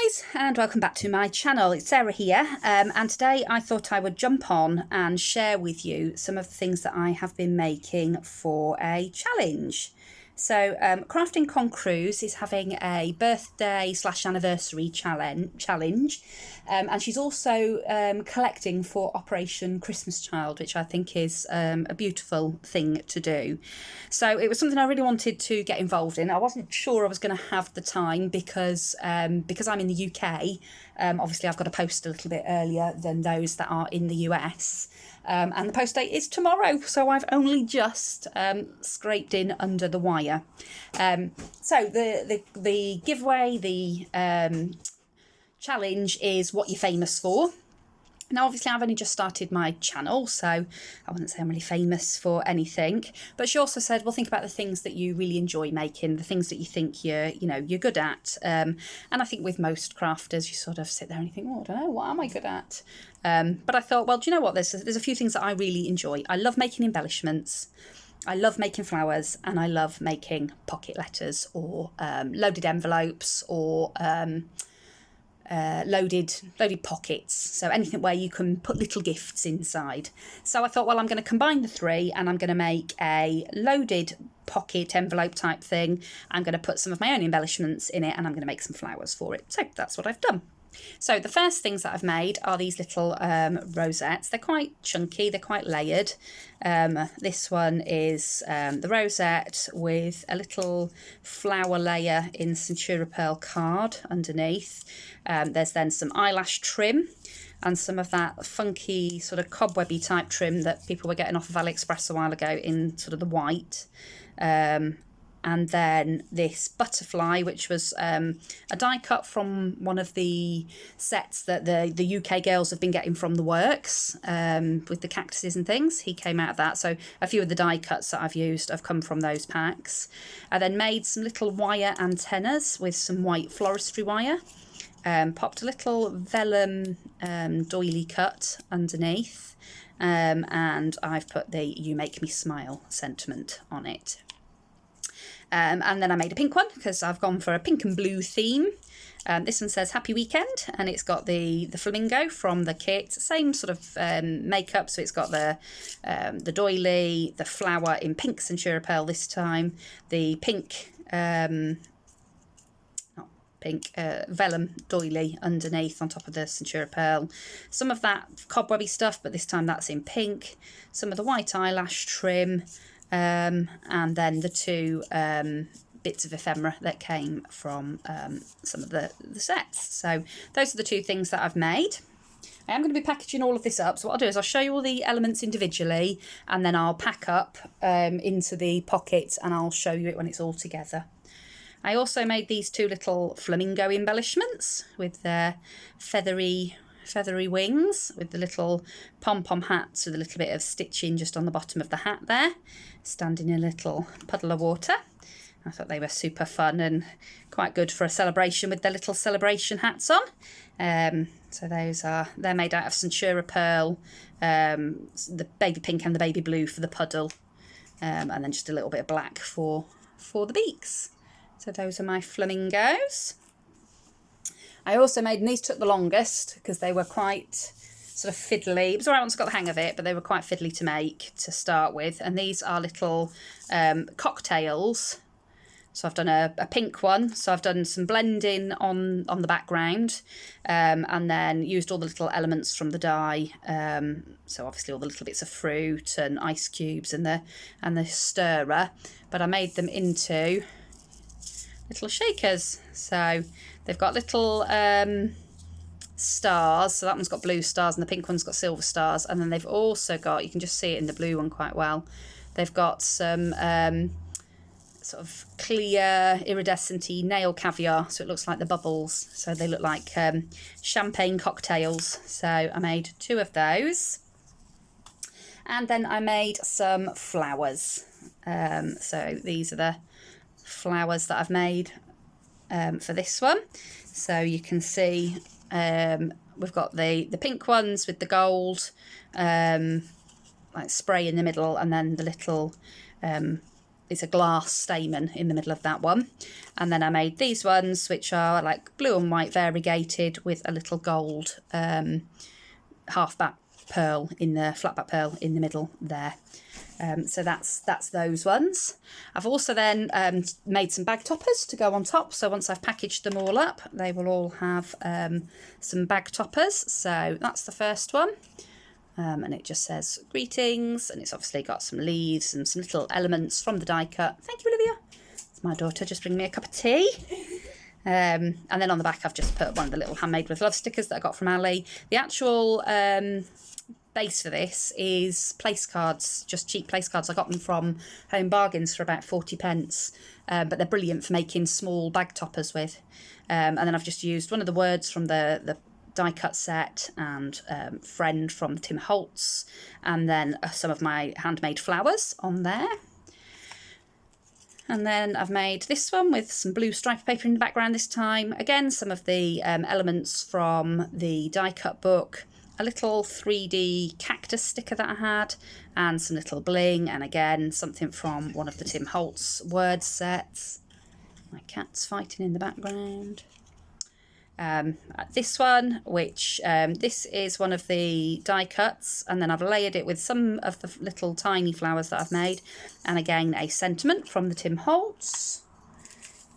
guys, and welcome back to my channel. It's Sarah here, and today I thought I would jump on and share with you some of the things that I have been making for a challenge. So Crafting Con Cruz is having a birthday / anniversary challenge, and she's also collecting for Operation Christmas Child, which I think is a beautiful thing to do. So it was something I really wanted to get involved in. I wasn't sure I was going to have the time because I'm in the UK. Obviously I've got to post a little bit earlier than those that are in the US. And the post date is tomorrow, so I've only just scraped in under the wire. So the giveaway, the challenge is what you're famous for. Now, obviously, I've only just started my channel, so I wouldn't say I'm really famous for anything. But she also said, well, think about the things that you really enjoy making, the things that you think you're good at. And I think with most crafters, you sort of sit there and you think, oh, I don't know, what am I good at? But I thought, well, do you know what? There's a few things that I really enjoy. I love making embellishments. I love making flowers, and I love making pocket letters or loaded envelopes or loaded pockets, so anything where you can put little gifts inside. So I thought, well, I'm going to combine the three, and I'm going to make a loaded pocket envelope type thing. I'm going to put some of my own embellishments in it, and I'm going to make some flowers for it. So that's what I've done. So the first things that I've made are these little rosettes. They're quite chunky, they're quite layered. This one is the rosette with a little flower layer in Centura Pearl card underneath. There's then some eyelash trim and some of that funky sort of cobwebby type trim that people were getting off of AliExpress a while ago in sort of the white. And then this butterfly, which was a die cut from one of the sets that the UK girls have been getting from the works with the cactuses and things. He came out of that. So a few of the die cuts that I've used have come from those packs. I then made some little wire antennas with some white floristry wire. Popped a little vellum doily cut underneath. And I've put the "You Make Me Smile" sentiment on it. And then I made a pink one because I've gone for a pink and blue theme. This one says "Happy Weekend," and it's got the flamingo from the kit. Same sort of makeup, so it's got the doily, the flower in pink Centura Pearl this time, the pink vellum doily underneath on top of the Centura Pearl. Some of that cobwebby stuff, but this time that's in pink. Some of the white eyelash trim. And then the two bits of ephemera that came from some of the sets. So those are the two things that I've made. I am going to be packaging all of this up. So what I'll do is I'll show you all the elements individually, and then I'll pack up into the pockets, and I'll show you it when it's all together. I also made these two little flamingo embellishments with their feathery wings, with the little pom-pom hats with a little bit of stitching just on the bottom of the hat there, standing in a little puddle of water. I thought they were super fun and quite good for a celebration with their little celebration hats on. So they're made out of Centura Pearl, the baby pink and the baby blue for the puddle, and then just a little bit of black for the beaks. So those are my flamingos. I also made, and these took the longest because they were quite sort of fiddly. It was all right once I got the hang of it, but they were quite fiddly to make to start with. And these are little cocktails. So I've done a pink one. So I've done some blending on the background, and then used all the little elements from the die. So obviously all the little bits of fruit and ice cubes and the stirrer. But I made them into little shakers. So they've got little stars. So that one's got blue stars and the pink one's got silver stars. And then they've also got, you can just see it in the blue one quite well, they've got some sort of clear iridescent-y nail caviar. So it looks like the bubbles. So they look like champagne cocktails. So I made two of those. And then I made some flowers. So these are the flowers that I've made for this one. So you can see we've got the pink ones with the gold like spray in the middle, and then the little it's a glass stamen in the middle of that one. And then I made these ones, which are like blue and white variegated with a little gold half-back pearl in the flat-back pearl in the middle there. So that's those ones. I've also then made some bag toppers to go on top. So once I've packaged them all up, they will all have some bag toppers. So that's the first one. And it just says greetings, and it's obviously got some leaves and some little elements from the die cut. Thank you, Olivia. It's my daughter just bringing me a cup of tea. And then on the back I've just put one of the little handmade with love stickers that I got from Ali. The actual base for this is place cards, just cheap place cards. I got them from Home Bargains for about 40p, but they're brilliant for making small bag toppers with. And then I've just used one of the words from the die cut set and friend from Tim Holtz, and then some of my handmade flowers on there. And then I've made this one with some blue striped paper in the background this time. Again, some of the elements from the die cut book, a little 3D cactus sticker that I had, and some little bling, and again something from one of the Tim Holtz word sets. My cat's fighting in the background. This one, which this is one of the die cuts, and then I've layered it with some of the little tiny flowers that I've made, and again a sentiment from the Tim Holtz.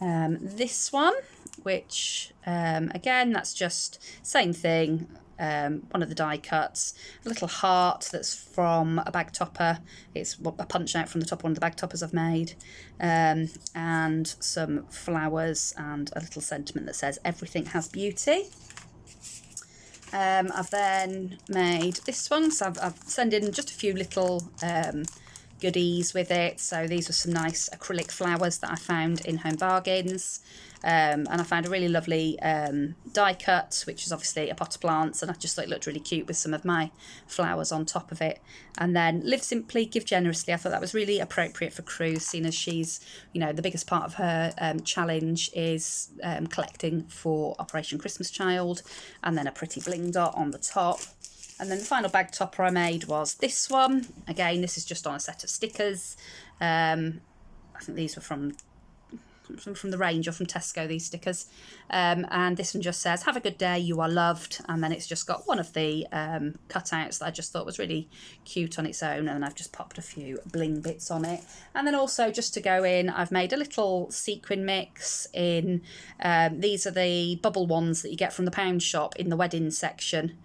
This one, which again, that's just same thing, one of the die cuts, a little heart that's from a bag topper. It's a punch out from the top of one of the bag toppers I've made, and some flowers and a little sentiment that says everything has beauty. I've then made this one, so I've sent in just a few little goodies with it. So these were some nice acrylic flowers that I found in Home Bargains. And I found a really lovely die cut, which is obviously a pot of plants, and I just thought it looked really cute with some of my flowers on top of it. And then Live Simply, Give Generously. I thought that was really appropriate for Cruz, seeing as she's, you know, the biggest part of her challenge is collecting for Operation Christmas Child, and then a pretty bling dot on the top. And then the final bag topper I made was this one. Again, this is just on a set of stickers. I think these were from the range or from Tesco, these stickers. And this one just says, have a good day, you are loved. And then it's just got one of the cutouts that I just thought was really cute on its own. And I've just popped a few bling bits on it. And then also just to go in, I've made a little sequin mix in. These are the bubble ones that you get from the pound shop in the wedding section.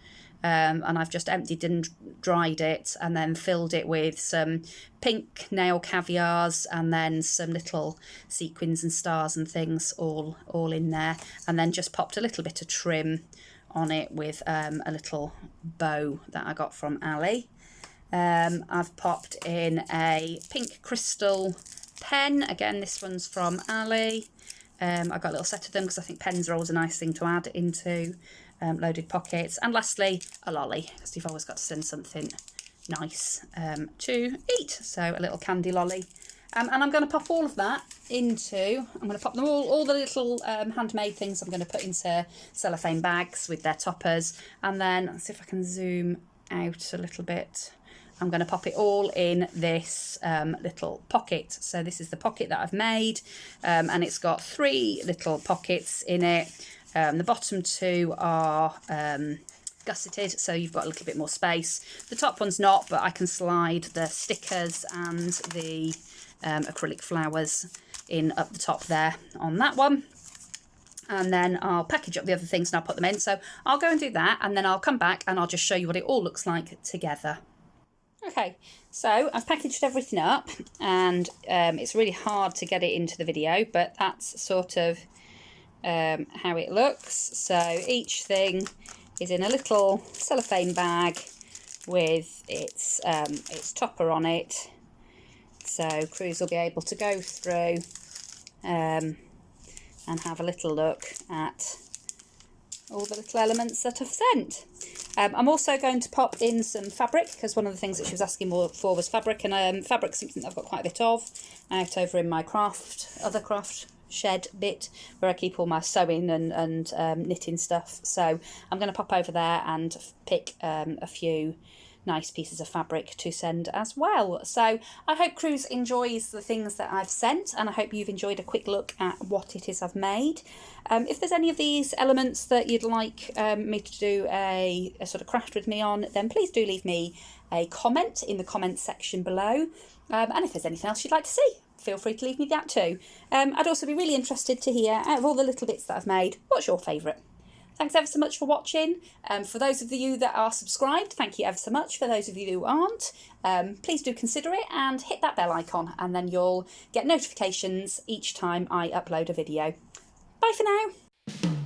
And I've just emptied and dried it, and then filled it with some pink nail caviars, and then some little sequins and stars and things all in there, and then just popped a little bit of trim on it with a little bow that I got from Ali. I've popped in a pink crystal pen. Again, this one's from Ali. I got a little set of them because I think pens are always a nice thing to add into loaded pockets. And lastly, a lolly, because you've always got to send something nice to eat. So a little candy lolly. And I'm going to pop all of that into, I'm going to pop them all the little handmade things I'm going to put into cellophane bags with their toppers. And then, let's see if I can zoom out a little bit. I'm going to pop it all in this little pocket. So this is the pocket that I've made, and it's got 3 little pockets in it. The bottom 2 are gusseted, so you've got a little bit more space. The top one's not, but I can slide the stickers and the acrylic flowers in up the top there on that one. And then I'll package up the other things and I'll put them in. So I'll go and do that, and then I'll come back and I'll just show you what it all looks like together. Okay, so I've packaged everything up, and it's really hard to get it into the video, but that's sort of how it looks. So each thing is in a little cellophane bag with its topper on it. So Cruz will be able to go through and have a little look at all the little elements that I've sent. I'm also going to pop in some fabric, because one of the things that she was asking for was fabric, and fabric's something that I've got quite a bit of out over in my other craft shed bit where I keep all my sewing and knitting stuff. So I'm going to pop over there and pick a few nice pieces of fabric to send as well. So I hope Cruz enjoys the things that I've sent, and I hope you've enjoyed a quick look at what it is I've made. If there's any of these elements that you'd like me to do a sort of craft with me on, then please do leave me a comment in the comments section below. And if there's anything else you'd like to see, feel free to leave me that too. I'd also be really interested to hear, out of all the little bits that I've made, what's your favourite? Thanks ever so much for watching. For those of you that are subscribed, thank you ever so much. For those of you who aren't, please do consider it and hit that bell icon, and then you'll get notifications each time I upload a video. Bye for now.